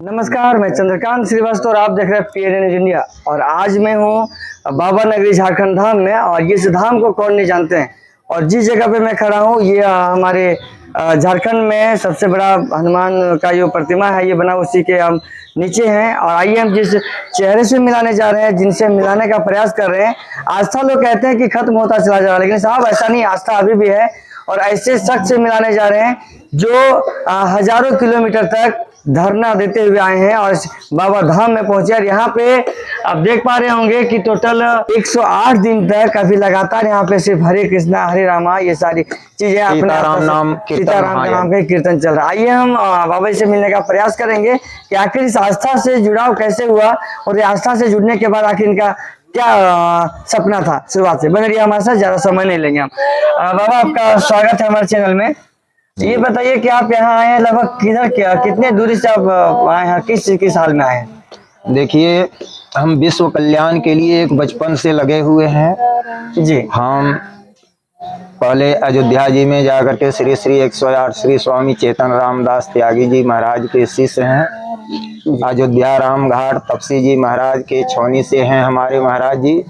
नमस्कार, मैं चंद्रकांत श्रीवास्तव और आप देख रहे हैं PN न्यूज़ इंडिया। और आज मैं हूँ बाबा नगरी झारखंड धाम में, और इस धाम को कौन नहीं जानते हैं। और जिस जगह पे मैं खड़ा हूँ ये हमारे झारखंड में सबसे बड़ा हनुमान का जो प्रतिमा है ये बना उसी के हम नीचे हैं। और आइए हम जिस चेहरे से मिलाने जा रहे हैं, जिनसे मिलाने का प्रयास कर रहे हैं। आस्था लोग कहते हैं कि खत्म होता चला जा रहा है, लेकिन साहब ऐसा नहीं, आस्था अभी भी है। और ऐसे शख्स से मिलाने जा रहे हैं जो हजारों किलोमीटर तक धरना देते हुए आए हैं और बाबा धाम में पहुंचे। और यहाँ पे आप देख पा रहे होंगे कि टोटल 108 दिन तक अभी लगातार यहाँ पे सिर्फ हरे कृष्णा हरे रामा ये सारी चीजें अपने सीताराम का नाम का कीर्तन चल रहा है। आइए हम बाबा से मिलने का प्रयास करेंगे कि आखिर इस आस्था से जुड़ाव कैसे हुआ और ये आस्था से जुड़ने के बाद आखिर इनका क्या सपना था शुरुआत से। बने रहिए हमारे साथ, ज्यादा समय नहीं लेंगे हम। बाबा आपका स्वागत है हमारे चैनल में। ये बताइए कि आप यहाँ आए हैं लगभग कितने दूरी से आप आए हैं, किस चीज के साल में आए हैं? देखिए, हम विश्व कल्याण के लिए एक बचपन से लगे हुए हैं जी। हम पहले अयोध्या जी में जाकर के श्री श्री 108 श्री स्वामी चेतन रामदास त्यागी जी महाराज के शिष्य हैं। अयोध्या राम घाट तपसी जी महाराज के छौनी से हैं हमारे महाराज जी।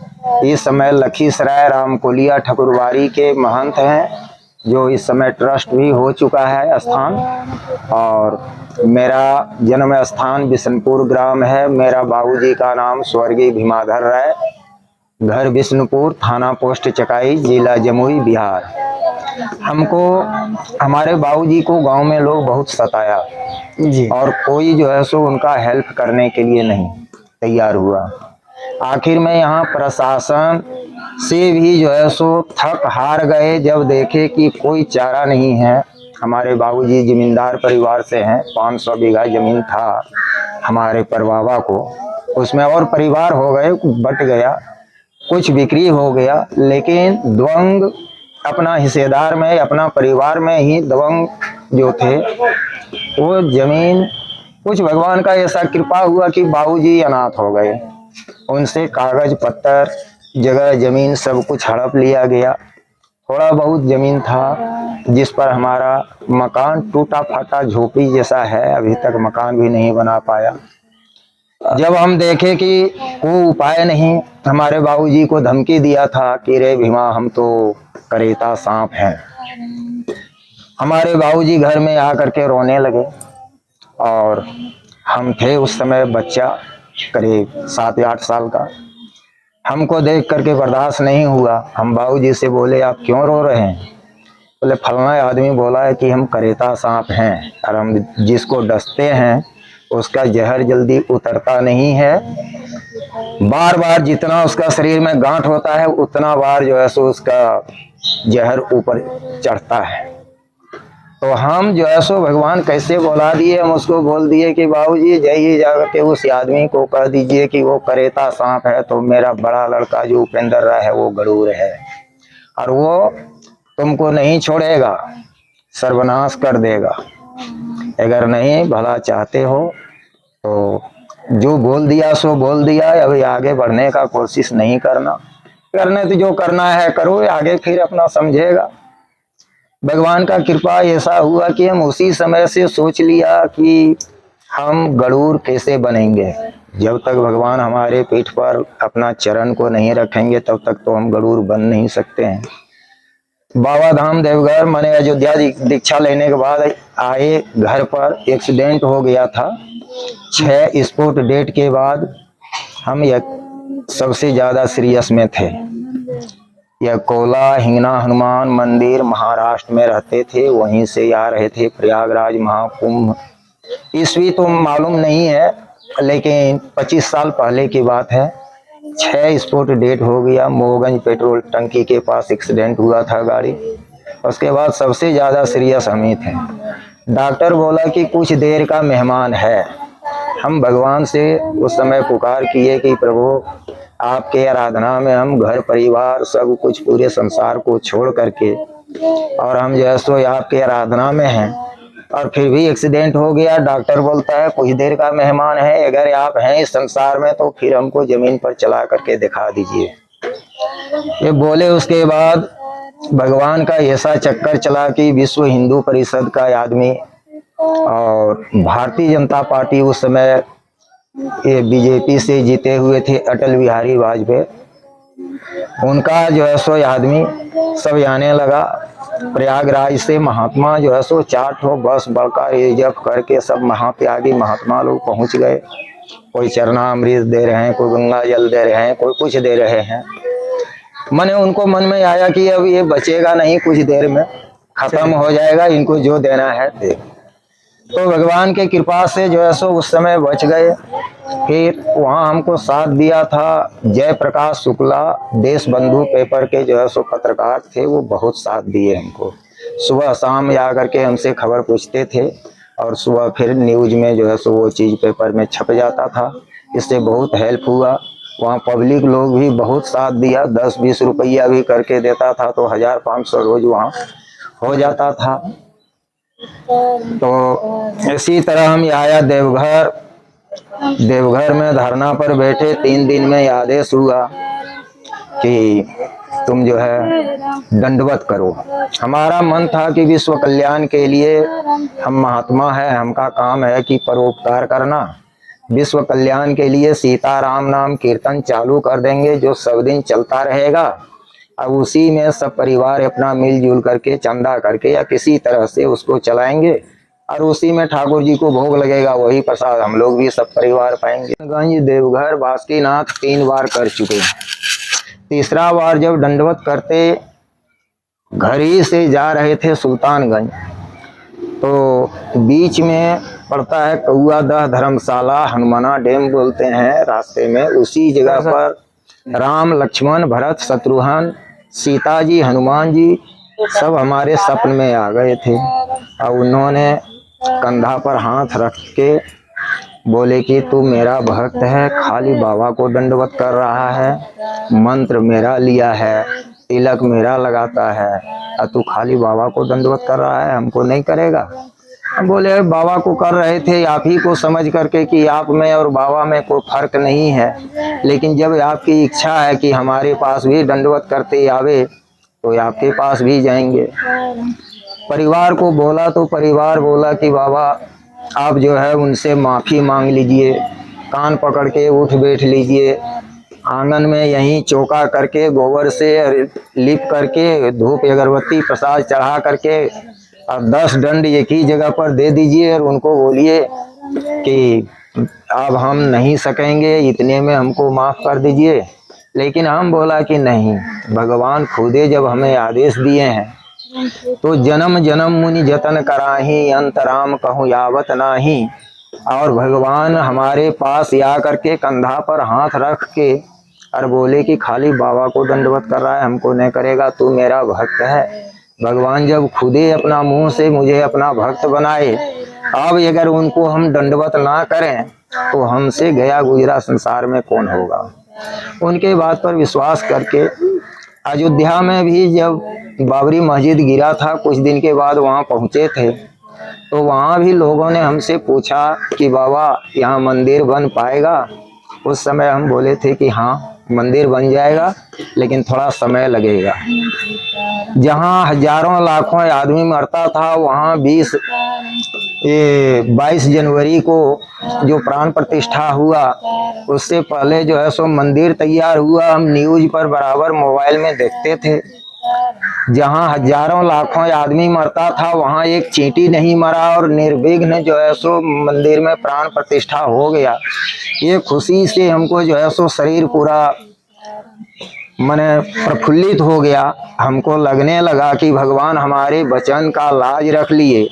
इस समय लखीसराय रामकोलिया ठकुरवारी के महंत हैं, जो इस समय ट्रस्ट भी हो चुका है स्थान। और मेरा जन्म स्थान बिशनपुर ग्राम है। मेरा बाबूजी का नाम स्वर्गीय भीमाधर राय, घर विष्णुपुर, थाना पोस्ट चकाई, जिला जमुई, बिहार। हमको हमारे बाबूजी को गांव में लोग बहुत सताया जी। और कोई जो है सो उनका हेल्प करने के लिए नहीं तैयार हुआ। आखिर में यहाँ प्रशासन से भी जो है सो थक हार गए जब देखे कि कोई चारा नहीं है। हमारे बाबूजी जमींदार परिवार से हैं, 500 बीघा जमीन था हमारे परबाबा को, उसमें और परिवार हो गए, बट गया, कुछ बिक्री हो गया, लेकिन दबंग अपना हिस्सेदार में अपना परिवार में ही दबंग जो थे वो जमीन, कुछ भगवान का ऐसा कृपा हुआ कि बाबूजी अनाथ हो गए। उनसे कागज पत्तर जगह जमीन सब कुछ हड़प लिया गया। थोड़ा बहुत जमीन था जिस पर हमारा मकान टूटा फाटा झोपड़ी जैसा है, अभी तक मकान भी नहीं बना पाया। जब हम देखे कि कोई उपाय नहीं, हमारे बाबूजी को धमकी दिया था कि रे भीमा हम तो करेता सांप हैं। हमारे बाबूजी घर में आकर के रोने लगे और हम थे उस समय बच्चा करीब 7 या 8 साल का। हमको देख करके बर्दाश्त नहीं हुआ। हम बाबूजी से बोले आप क्यों रो रहे हैं? बोले फलाना आदमी बोला है कि हम करेता सांप हैं और हम जिसको डसते हैं उसका जहर जल्दी उतरता नहीं है। बार बार जितना उसका शरीर में गांठ होता है उतना बार जो है सो उसका जहर ऊपर चढ़ता है। तो हम जो है सो भगवान कैसे बुला दिए, हम उसको बोल दिए कि बाबूजी जाइए जाकर के उस आदमी को कह दीजिए कि वो करेता सांप है। तो मेरा बड़ा लड़का जो उपेंद्र राय है वो गरूर है और वो तुमको नहीं छोड़ेगा, सर्वनाश कर देगा। अगर नहीं भला चाहते हो तो जो बोल दिया सो बोल दिया, अभी आगे बढ़ने का कोशिश नहीं करना, करने तो जो करना है करो, आगे फिर अपना समझेगा। भगवान का कृपा ऐसा हुआ कि हम उसी समय से सोच लिया कि हम गरूर कैसे बनेंगे। जब तक भगवान हमारे पीठ पर अपना चरण को नहीं रखेंगे तब तक तो हम गरूर बन नहीं सकते हैं। बाबा धाम देवघर मैंने अयोध्या दीक्षा लेने के बाद आए, घर पर एक्सीडेंट हो गया था। 6 स्पोर्ट डेट के बाद हम सबसे ज्यादा सीरियस में थे। यह कोला हिंगना हनुमान मंदिर महाराष्ट्र में रहते थे, वहीं से आ रहे थे प्रयागराज महाकुंभ। ईस्वी तो मालूम नहीं है लेकिन 25 साल पहले की बात है। 6 स्पोर्ट डेट हो गया। मोहगंज पेट्रोल टंकी के पास एक्सीडेंट हुआ था गाड़ी। उसके बाद सबसे ज्यादा सीरियस हम ही थे। डॉक्टर बोला कि कुछ देर का मेहमान है। हम भगवान से उस समय पुकार किए कि प्रभु आपके आराधना में हम घर परिवार सब कुछ पूरे संसार को छोड़ करके और हम जो है सो आपके आराधना में हैं और फिर भी एक्सीडेंट हो गया। डॉक्टर बोलता है कुछ देर का मेहमान है, अगर आप हैं इस संसार में तो फिर हमको जमीन पर चला करके दिखा दीजिए। ये बोले उसके बाद भगवान का ऐसा चक्कर चला कि विश्व हिंदू परिषद का आदमी और भारतीय जनता पार्टी उस समय ये बीजेपी से जीते हुए थे अटल बिहारी वाजपेयी, उनका जो है सो आदमी सब आने लगा। प्रयागराज से महात्मा जो है सो 4 ठो बस बड़का रिजर्व करके सब महात्यागी महात्मा लोग पहुंच गए। कोई चरणामृत दे रहे हैं, कोई गंगा जल दे रहे हैं, कोई कुछ दे रहे हैं। मैंने उनको मन में आया कि अब ये बचेगा नहीं, कुछ देर में खत्म हो जाएगा, इनको जो देना है दे। तो भगवान के कृपा से जो है सो उस समय बच गए। फिर वहाँ हमको साथ दिया था जयप्रकाश शुक्ला, देश बंधु पेपर के जो है सो पत्रकार थे, वो बहुत साथ दिए हमको। सुबह शाम जा करके हमसे खबर पूछते थे और सुबह फिर न्यूज में जो है सो वो चीज़ पेपर में छप जाता था। इससे बहुत हेल्प हुआ। वहाँ पब्लिक लोग भी बहुत साथ दिया, 10-20 रुपया भी करके देता था तो 1500 रोज वहाँ हो जाता था। तो इसी तरह हम आया देवघर। देवघर में धरना पर बैठे, 3 दिन में आदेश हुआ कि तुम जो है दंडवत करो। हमारा मन था कि विश्व कल्याण के लिए हम महात्मा है, हमका काम है कि परोपकार करना। विश्व कल्याण के लिए सीताराम नाम कीर्तन चालू कर देंगे जो सब दिन चलता रहेगा। अब उसी में सब परिवार अपना मिलजुल करके चंदा करके या किसी तरह से उसको चलाएंगे और उसी में ठाकुर जी को भोग लगेगा, वही प्रसाद हम लोग भी सब परिवार पाएंगे। गंज देवघर बासुकीनाथ 3 बार कर चुके हैं। तीसरा बार जब दंडवत करते घर ही से जा रहे थे सुल्तानगंज, तो बीच में पड़ता है कौआ दह धर्मशाला, हनुमाना डैम बोलते हैं रास्ते में। उसी जगह पर राम लक्ष्मण भरत शत्रुघ्न सीता जी हनुमान जी सब हमारे सपन में आ गए थे और उन्होंने कंधा पर हाथ रख के बोले कि तू मेरा भक्त है, खाली बाबा को दंडवत कर रहा है, मंत्र मेरा लिया है, तिलक मेरा लगाता है और तू खाली बाबा को दंडवत कर रहा है, हमको नहीं करेगा। हम बोले बाबा को कर रहे थे आप ही को समझ करके कि आप में और बाबा में कोई फर्क नहीं है, लेकिन जब आपकी इच्छा है कि हमारे पास भी दंडवत करते आवे तो आपके पास भी जाएंगे। परिवार को बोला तो परिवार बोला कि बाबा आप जो है उनसे माफ़ी मांग लीजिए, कान पकड़ के उठ बैठ लीजिए, आंगन में यहीं चौका करके गोबर से लिप करके धूप अगरबत्ती प्रसाद चढ़ा करके और 10 दंड एक ही जगह पर दे दीजिए और उनको बोलिए कि अब हम नहीं सकेंगे, इतने में हमको माफ़ कर दीजिए। लेकिन हम बोला कि नहीं, भगवान खुदे जब हमें आदेश दिए हैं तो जन्म जन्म मुनि जतन कराही, अंतराम कहूँ यावत नाही। और भगवान हमारे पास आ करके कंधा पर हाथ रख के और बोले कि खाली बाबा को दंडवत कर रहा है, हमको नहीं करेगा, तू मेरा भक्त है। भगवान जब खुदे अपना मुंह से मुझे अपना भक्त बनाए, अब अगर उनको हम दंडवत ना करें तो हमसे गया गुजरा संसार में कौन होगा। उनके बात पर विश्वास करके अयोध्या में भी जब बाबरी मस्जिद गिरा था, कुछ दिन के बाद वहाँ पहुँचे थे तो वहाँ भी लोगों ने हमसे पूछा कि बाबा यहाँ मंदिर बन पाएगा। उस समय हम बोले थे कि हाँ मंदिर बन जाएगा, लेकिन थोड़ा समय लगेगा। जहाँ हजारों लाखों आदमी मरता था, वहाँ 22 जनवरी को जो प्राण प्रतिष्ठा हुआ, उससे पहले जो है सो मंदिर तैयार हुआ। हम न्यूज पर बराबर मोबाइल में देखते थे। जहाँ हजारों लाखों आदमी मरता था, वहाँ एक चींटी नहीं मरा और निर्विघ्न जो है सो मंदिर में प्राण प्रतिष्ठा हो गया। ये खुशी से हमको जो है सो शरीर पूरा मने प्रफुल्लित हो गया। हमको लगने लगा कि भगवान हमारे वचन का लाज रख लिए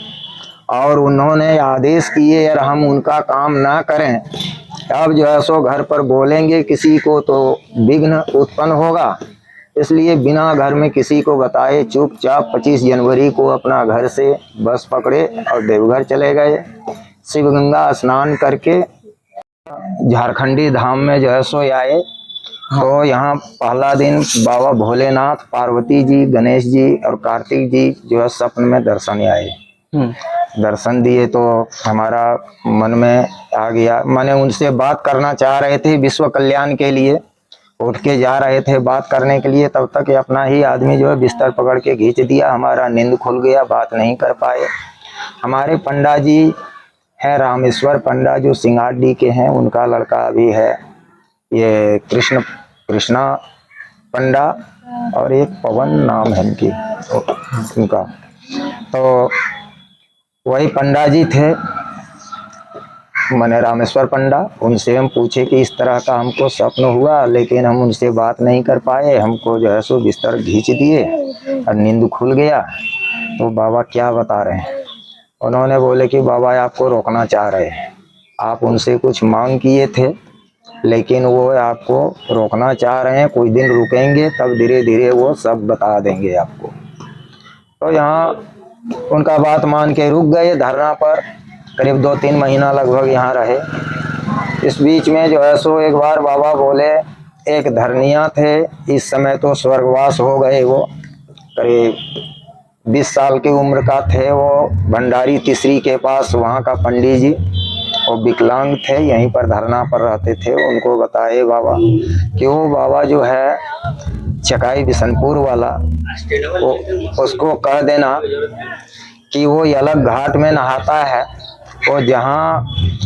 और उन्होंने आदेश किए और हम उनका काम ना करें, अब जो है सो घर पर बोलेंगे किसी को तो विघ्न उत्पन्न होगा। इसलिए बिना घर में किसी को बताए चुपचाप 25 जनवरी को अपना घर से बस पकड़े और देवघर चले गए। शिवगंगा स्नान करके झारखंडी धाम में जो है सो आए। तो यहाँ पहला दिन बाबा भोलेनाथ, पार्वती जी, गणेश जी और कार्तिक जी जो है सपन में दर्शन आए। दर्शन दिए तो हमारा मन में आ गया, मैंने उनसे बात करना चाह रहे थे विश्व कल्याण के लिए, उठ के जा रहे थे बात करने के लिए, तब तक अपना ही आदमी जो है बिस्तर पकड़ के खींच दिया। हमारा नींद खुल गया, बात नहीं कर पाए। हमारे पंडा जी हैं रामेश्वर पंडा जो सिंगारडी के हैं, उनका लड़का भी है ये कृष्णा पंडा, और एक पवन नाम है उनका। तो वही पंडा जी थे माने रामेश्वर पंडा, उनसे हम पूछे कि इस तरह का हमको स्वप्न हुआ, लेकिन हम उनसे बात नहीं कर पाए, हमको जो है सो बिस्तर खींच दिए और नींद खुल गया। तो बाबा क्या बता रहे हैं? उन्होंने बोले कि बाबा आपको रोकना चाह रहे हैं, आप उनसे कुछ मांग किए थे लेकिन वो आपको रोकना चाह रहे हैं, कुछ दिन रुकेंगे तब धीरे धीरे वो सब बता देंगे आपको। तो यहाँ उनका बात मान के रुक गए धरना पर, करीब 2-3 महीना लगभग यहाँ रहे। इस बीच में जो है सो एक बार बाबा बोले, एक धरनिया थे, इस समय तो स्वर्गवास हो गए, वो करीब 20 साल की उम्र का थे, वो भंडारी तीसरी के पास वहाँ का पंडित जी, वो विकलांग थे, यहीं पर धरना पर रहते थे। उनको बताए बाबा कि वो बाबा जो है चकाई बिशनपुर वाला, वो उसको कह देना कि वो अलग घाट में नहाता है, वो जहाँ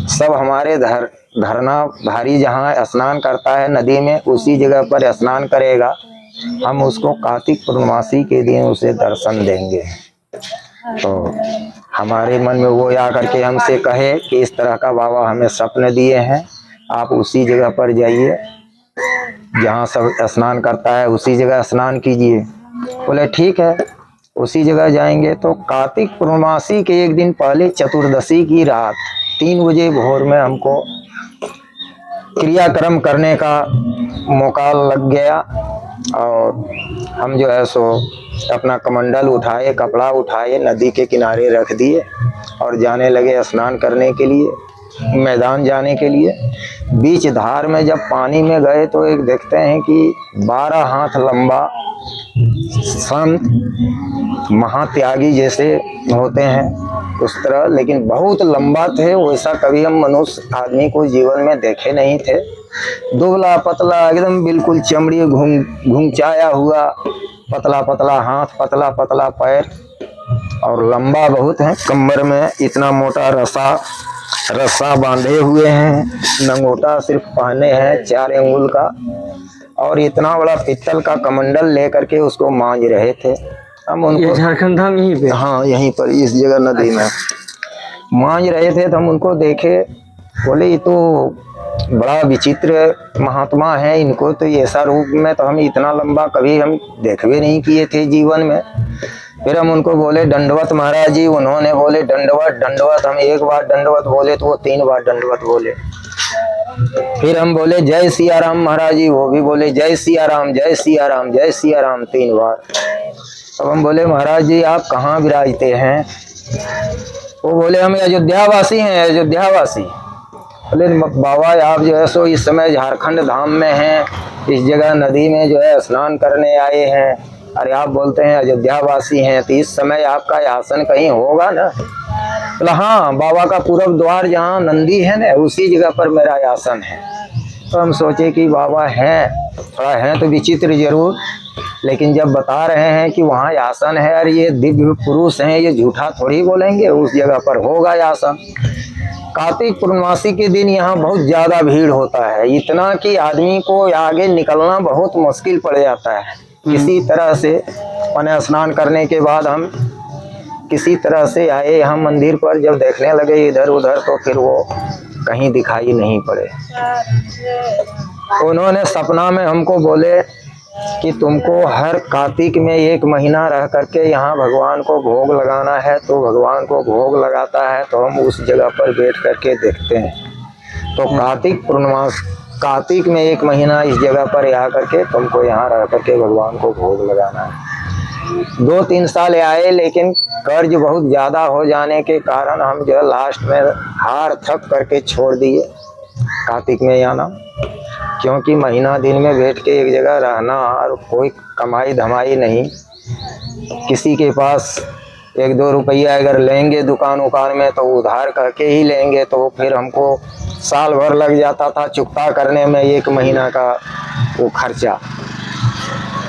सब हमारे धरना भारी जहाँ स्नान करता है नदी में, उसी जगह पर स्नान करेगा, हम उसको कार्तिक पूर्णमासी के दिन उसे दर्शन देंगे। तो हमारे मन में वो आकर के हमसे कहे कि इस तरह का बाबा हमें स्वप्न दिए हैं, आप उसी जगह पर जाइए जहाँ सब स्नान करता है, उसी जगह स्नान कीजिए। बोले ठीक है, उसी जगह जाएंगे। तो कार्तिक पूर्णमासी के एक दिन पहले चतुर्दशी की रात 3 बजे भोर में हमको क्रियाक्रम करने का मौका लग गया, और हम जो है सो अपना कमंडल उठाए, कपड़ा उठाए, नदी के किनारे रख दिए और जाने लगे स्नान करने के लिए, मैदान जाने के लिए। बीच धार में जब पानी में गए तो एक देखते हैं कि 12 हाथ लंबा संत महात्यागी जैसे होते हैं उस तरह, लेकिन बहुत लंबा थे, वैसा कभी हम मनुष्य आदमी को जीवन में देखे नहीं थे। दुबला पतला एकदम बिल्कुल, चमड़ी घुंचाया हुआ, पतला पतला हाथ, पतला पतला पैर, और लंबा बहुत है, कमर में इतना मोटा रस्सा बांधे हुए हैं, नंगोटा सिर्फ पहने हैं 4 अंगुल का, और इतना बड़ा पित्तल का कमंडल लेकर के उसको मांझ रहे थे। हम उनको झारखंड धाम यहीं पे? हाँ, यहीं पर इस जगह नदी में मांझ रहे थे। तो हम उनको देखे, बोले ये तो बड़ा विचित्र महात्मा है, इनको तो ऐसा रूप में तो हम इतना लंबा कभी हम देख भी नहीं किए थे जीवन में। फिर हम उनको बोले दंडवत महाराज जी, उन्होंने बोले दंडवत दंडवत, हम एक बार दंडवत बोले तो वो 3 बार दंडवत बोले। फिर हम बोले जय सिया राम महाराज जी, वो भी बोले जय सिया राम जय सिया राम जय सिया राम 3 बार। अब हम बोले महाराज जी आप कहाँ विराजते हैं? वो बोले हम अयोध्यावासी हैं, अयोध्यावासी। बोले बाबा आप जो है सो इस समय झारखंड धाम में हैं, इस जगह नदी में जो है स्नान करने आए हैं, अरे आप बोलते हैं अयोध्यावासी हैं, तो इस समय आपका आसन कहीं होगा ना? बोला हाँ, बाबा का पूर्व द्वार जहाँ नंदी है ना, उसी जगह पर मेरा आसन है। तो हम सोचे कि बाबा हैं, थोड़ा हैं तो विचित्र जरूर, लेकिन जब बता रहे हैं कि वहाँ आसन है और ये दिव्य पुरुष हैं, ये झूठा थोड़ी बोलेंगे, उस जगह पर होगा आसन। कार्तिक पूर्णमासी के दिन यहाँ बहुत ज़्यादा भीड़ होता है, इतना कि आदमी को आगे निकलना बहुत मुश्किल पड़ जाता है। किसी तरह से मैंने स्नान करने के बाद हम किसी तरह से आए यहाँ मंदिर पर, जब देखने लगे इधर उधर तो फिर वो कहीं दिखाई नहीं पड़े। उन्होंने सपना में हमको बोले कि तुमको हर कार्तिक में 1 महीना रह करके यहाँ भगवान को भोग लगाना है। तो भगवान को भोग लगाता है तो हम उस जगह पर बैठ करके देखते हैं। तो कार्तिक में 1 महीना इस जगह पर आ करके तुमको यहाँ रह करके भगवान को भोग लगाना है। 2-3 साल आए, लेकिन कर्ज बहुत ज़्यादा हो जाने के कारण हम जो लास्ट में हार थक करके छोड़ दिए कार्तिक में आना, क्योंकि महीना दिन में बैठ के एक जगह रहना और कोई कमाई धमाई नहीं, किसी के पास 1-2 रुपया अगर लेंगे दुकान उकान में तो उधार करके ही लेंगे, तो फिर हमको साल भर लग जाता था चुकता करने में 1 महीना का वो खर्चा।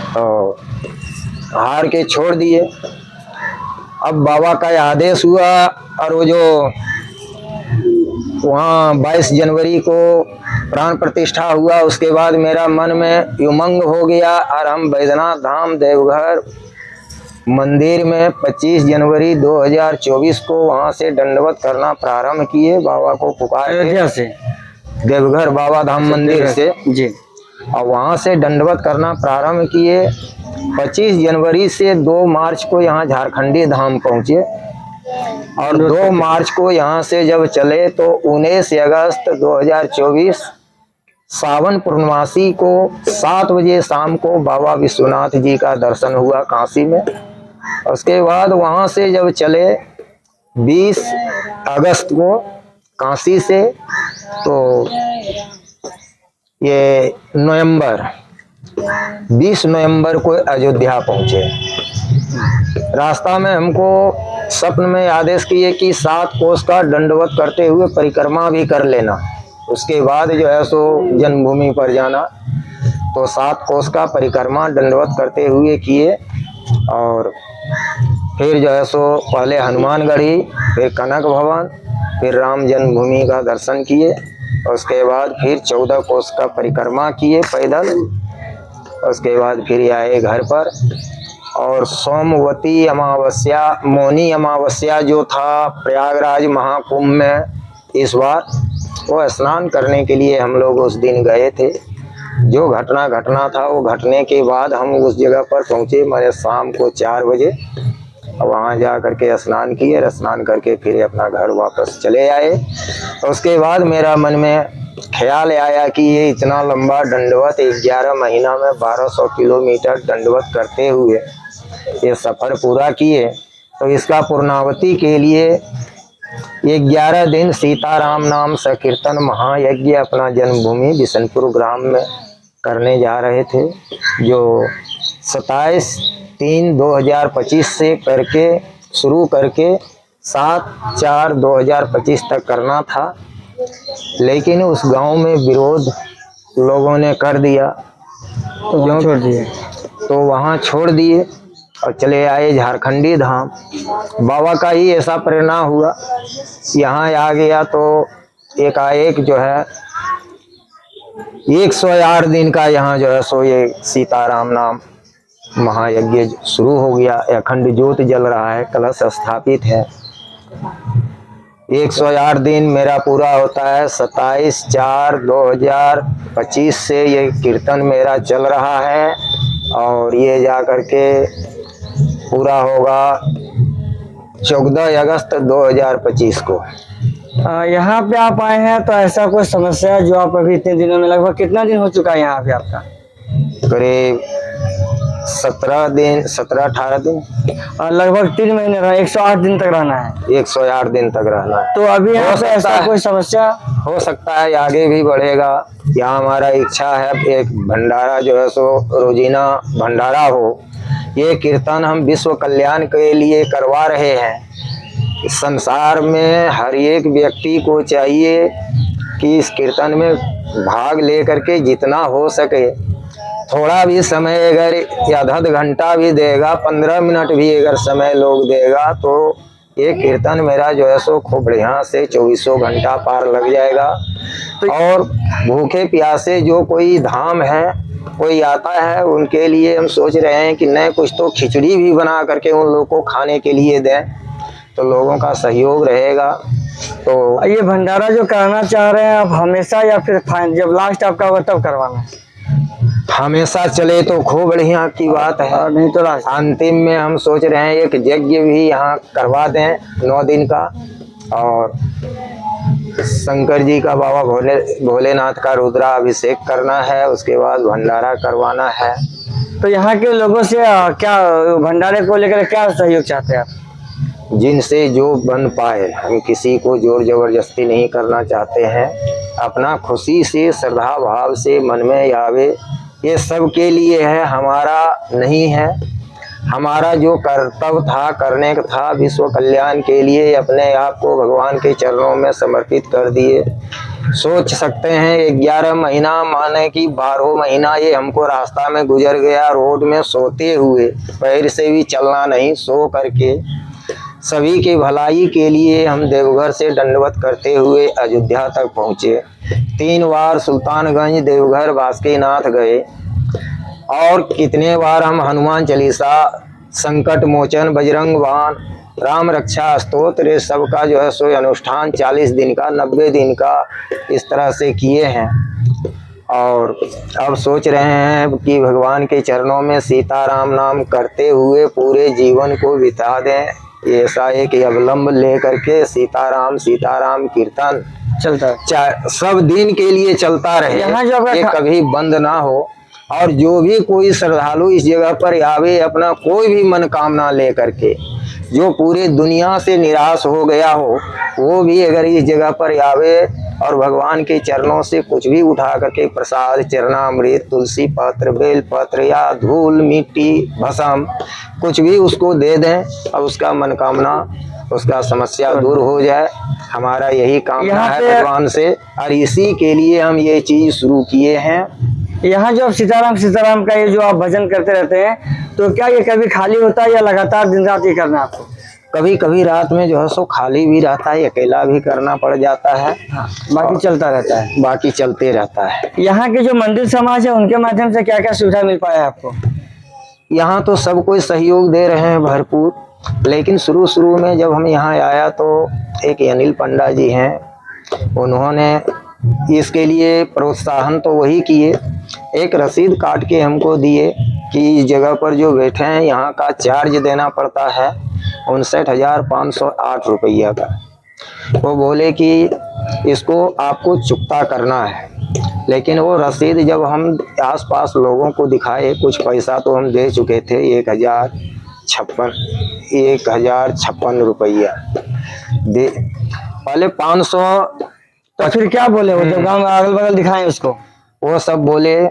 तो हार के छोड़ दिए। अब बाबा का आदेश हुआ और वो जो वहाँ 22 जनवरी को प्राण प्रतिष्ठा हुआ, उसके बाद मेरा मन में उमंग हो गया और हम बैद्यनाथ धाम देवघर मंदिर में 25 जनवरी 2024 को वहाँ से दंडवत करना प्रारंभ किए। बाबा को पुकार अयोध्या से देवघर बाबा धाम मंदिर से जी। और वहाँ से दंडवत करना प्रारंभ किए। 25 जनवरी से 2 मार्च को यहाँ झारखंडी धाम पहुँचे और 2 मार्च को यहाँ से जब चले तो 19 अगस्त 2024 सावन पूर्णमासी को 7 बजे शाम को बाबा विश्वनाथ जी का दर्शन हुआ काशी में। उसके बाद वहाँ से जब चले 20 अगस्त को काशी से, तो ये 20 नवंबर को अयोध्या पहुँचे। रास्ता में हमको स्वप्न में आदेश किए कि 7 कोस का दंडवत करते हुए परिक्रमा भी कर लेना, उसके बाद जो है सो जन्मभूमि पर जाना। तो 7 कोस का परिक्रमा दंडवत करते हुए किए और फिर जो है सो पहले हनुमानगढ़ी, फिर कनक भवन, फिर राम जन्मभूमि का दर्शन किए। उसके बाद फिर 14 कोस का परिक्रमा किए पैदल। उसके बाद फिर आए घर पर और सोमवती अमावस्या, मौनी अमावस्या जो था प्रयागराज महाकुंभ में इस बार, वो स्नान करने के लिए हम लोग उस दिन गए थे। जो घटना था वो घटने के बाद हम उस जगह पर पहुँचे मैंने शाम को 4 बजे। वहाँ जा करके स्नान किए, स्नान करके फिर अपना घर वापस चले आए। उसके बाद मेरा मन में ख्याल आया कि ये इतना लंबा दंडवत 11 महीना में 1200 किलोमीटर दंडवत करते हुए ये सफ़र पूरा किए, तो इसका पूर्णावती के लिए 11 दिन सीताराम नाम संकीर्तन महायज्ञ अपना जन्मभूमि बिशनपुर ग्राम में करने जा रहे थे, जो 27/3/2025 से करके शुरू करके 7/4/2025 तक करना था। लेकिन उस गांव में विरोध लोगों ने कर दिया, तो छोड़ दिए। तो वहाँ छोड़ दिए और चले आए झारखंडी धाम। बाबा का ही ऐसा प्रेरणा हुआ, यहाँ आ गया तो एकाएक जो है 108 दिन का यहाँ जो है सो ये सीताराम नाम महायज्ञ शुरू हो गया। अखंड ज्योत जल रहा है, कलश स्थापित है। 108 दिन मेरा पूरा होता है। 27/4/2025 से ये कीर्तन मेरा चल रहा है और ये जा करके पूरा होगा 14 अगस्त 2025 को। यहाँ पे आप आए हैं तो ऐसा कोई समस्या जो आप अभी इतने दिनों में, लगभग कितना दिन हो चुका है यहाँ पे आपका? करीब 17-18 दिन। लगभग 3 महीने रहा, 108 दिन तक रहना है। 108 दिन तक रहना है। तो अभी यहाँ पे ऐसा कोई समस्या हो सकता है, आगे भी बढ़ेगा। यहाँ हमारा इच्छा है एक भंडारा जो है सो रोजीना भंडारा हो। ये कीर्तन हम विश्व कल्याण के लिए करवा रहे हैं। संसार में हर एक व्यक्ति को चाहिए कि इस कीर्तन में भाग ले करके जितना हो सके, थोड़ा भी समय अगर आधा घंटा भी देगा, 15 मिनट भी अगर समय लोग देगा, तो ये कीर्तन मेरा जो है सो खूब बढ़िया से 24 घंटा पार लग जाएगा। और भूखे प्यासे जो कोई धाम है कोई आता है, उनके लिए हम सोच रहे हैं कि नहीं कुछ तो खिचड़ी भी बना करके उन लोगों को खाने के लिए दें, तो लोगों का सहयोग रहेगा। तो ये भंडारा जो कराना चाह रहे हैं आप हमेशा, या फिर जब लास्ट आपका होगा तब करवाना है? हमेशा चले तो खूब बढ़िया की बात है, नहीं तो लास्ट अंतिम में हम सोच रहे हैं एक यज्ञ भी यहाँ करवा दें 9 दिन का, और शंकर जी का बाबा भोलेनाथ का रुद्राभिषेक करना है, उसके बाद भंडारा करवाना है। तो यहाँ के लोगों से क्या भंडारे को लेकर क्या सहयोग चाहते हैं आप? जिनसे जो बन पाए, हम किसी को जोर जबरदस्ती नहीं करना चाहते हैं। अपना खुशी से श्रद्धा भाव से मन में आवे, ये सब के लिए है, हमारा नहीं है। हमारा जो कर्तव्य था करने का था विश्व कल्याण के लिए, अपने आप को भगवान के चरणों में समर्पित कर दिए। सोच सकते हैं 11 महीना माने कि 12 महीना ये हमको रास्ता में गुजर गया, रोड में सोते हुए, पैर से भी चलना नहीं, सो करके सभी के भलाई के लिए हम देवघर से दंडवत करते हुए अयोध्या तक पहुँचे। 3 बार सुल्तानगंज, देवघर, बासुकीनाथ गए और कितने बार हम हनुमान चालीसा, संकट मोचन, बजरंग बाण, राम रक्षा स्तोत्र, ये सब का जो है सो अनुष्ठान 40 दिन का, 90 दिन का इस तरह से किए हैं। और अब सोच रहे हैं कि भगवान के चरणों में सीताराम नाम करते हुए पूरे जीवन को बिता दें। ऐसा एक अवलंब लेकर के सीताराम सीताराम कीर्तन चलता है, सब दिन के लिए चलता रहे, यहाँ जो ये कभी बंद ना हो। और जो भी कोई श्रद्धालु इस जगह पर आवे अपना कोई भी मनोकामना लेकर के, जो पूरे दुनिया से निराश हो गया हो, वो भी अगर इस जगह पर आवे और भगवान के चरणों से कुछ भी उठा करके प्रसाद, चरणामृत, तुलसी पत्र, बेल पत्र या धूल, मिट्टी, भस्म कुछ भी उसको दे दें और उसका मनोकामना, उसका समस्या दूर हो जाए। हमारा यही कामना है भगवान से, और इसी के लिए हम ये चीज शुरू किए हैं। यहाँ जो आप सीताराम सीताराम का ये जो आप भजन करते रहते हैं, तो क्या ये कभी खाली होता है या लगातार दिन रात ये करना है आपको? कभी कभी रात में जो है सो खाली भी रहता है, अकेला भी करना पड़ जाता है। बाकी चलता रहता है, बाकी चलते रहता है। यहाँ के जो मंदिर समाज है उनके माध्यम से क्या क्या सुविधा मिल पाया है आपको? यहाँ तो सब कोई सहयोग दे रहे हैं भरपूर, लेकिन शुरू में जब हम यहाँ आया तो एक अनिल पंडा जी हैं, उन्होंने इसके लिए प्रोत्साहन तो वही किए, एक रसीद काट के हमको दिए कि इस जगह पर जो बैठे हैं यहाँ का चार्ज देना पड़ता है 59,508 रुपया का। वो बोले कि इसको आपको चुकता करना है, लेकिन वो रसीद जब हम आसपास लोगों को दिखाए, कुछ पैसा तो हम दे चुके थे, 1,056 रुपया दे, पहले 500। तो फिर क्या बोले वो, जब गाँव में अगल बगल दिखाए उसको? वो सब बोले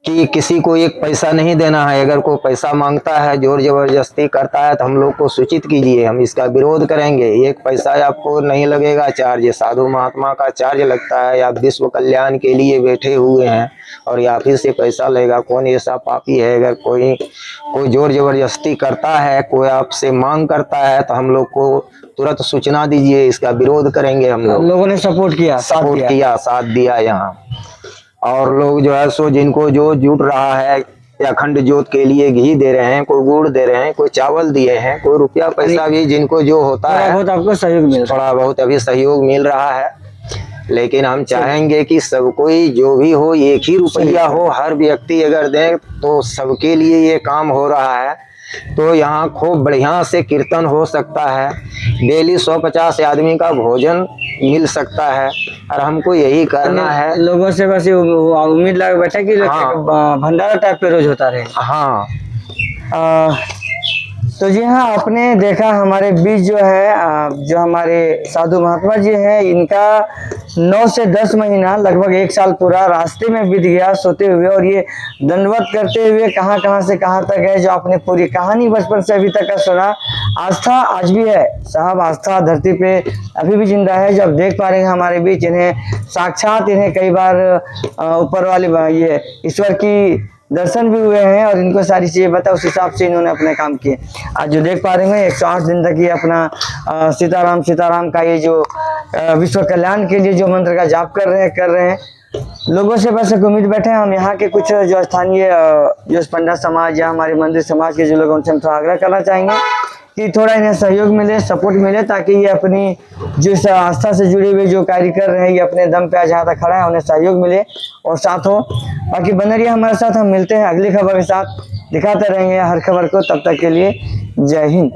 कि किसी को एक पैसा नहीं देना है, अगर कोई पैसा मांगता है, जोर जबरदस्ती करता है तो हम लोग को सूचित कीजिए, हम इसका विरोध करेंगे। एक पैसा आपको नहीं लगेगा चार्ज, साधु महात्मा का चार्ज लगता है। आप विश्व कल्याण के लिए बैठे हुए हैं और आप ही से पैसा लेगा, कौन ऐसा पापी है? अगर कोई जोर जबरदस्ती करता है, कोई आपसे मांग करता है तो हम लोग को तुरंत सूचना दीजिए, इसका विरोध करेंगे। हम लोगों ने सपोर्ट किया, साथ दिया यहाँ। और लोग जो है सो जिनको जो जुट रहा है, अखंड ज्योत के लिए घी दे रहे हैं, कोई गुड़ दे रहे हैं, कोई चावल दिए हैं, कोई रुपया पैसा भी जिनको जो होता है बहुत आपको सहयोग मिल रहा है, थोड़ा बहुत अभी सहयोग मिल रहा है। लेकिन हम चाहेंगे कि सब कोई जो भी हो, 1 ही रुपया हो, हर व्यक्ति अगर दे तो सबके लिए ये काम हो रहा है। तो यहाँ खूब बढ़िया से कीर्तन हो सकता है, डेली 150 आदमी का भोजन मिल सकता है, और हमको यही करना है। लोगों से बस उम्मीद लगा बैठा कि भंडारा टाइप पे रोज होता रहे। हाँ। तो जी हाँ, आपने देखा हमारे बीच जो है जो हमारे साधु महात्मा जी हैं, इनका 9 से 10 महीना, लगभग 1 साल पूरा रास्ते में बीत गया सोते हुए, और ये दंडवत करते हुए कहाँ से कहाँ तक है, जो आपने पूरी कहानी बचपन से अभी तक का सुना। आस्था आज भी है साहब, आस्था धरती पे अभी भी जिंदा है। जब देख पा रहे हैं हमारे बीच इन्हें साक्षात, इन्हें कई बार ऊपर वाली ये ईश्वर की दर्शन भी हुए हैं और इनको सारी चीजें पता, उस हिसाब से इन्होंने अपने काम किए। आज जो देख पा रहे हैं 108 दिन तक ये अपना सीताराम सीताराम का ये जो विश्व कल्याण के लिए जो मंत्र का जाप कर रहे हैं। लोगों से बस एक उम्मीद बैठे हैं, हम यहाँ के कुछ जो स्थानीय जो पंडा समाज या हमारे मंदिर समाज के जो लोग, उनसे हम थोड़ा आग्रह करना चाहेंगे कि थोड़ा इन्हें सहयोग मिले, सपोर्ट मिले, ताकि ये अपनी जो आस्था से जुड़े हुए जो कार्य कर रहे हैं, ये अपने दम पे जहाँ तक खड़ा है, उन्हें सहयोग मिले और साथ हो। बाकी बने रहिए हमारे साथ, हम मिलते हैं अगली खबर के साथ, दिखाते रहेंगे हर खबर को। तब तक के लिए जय हिंद।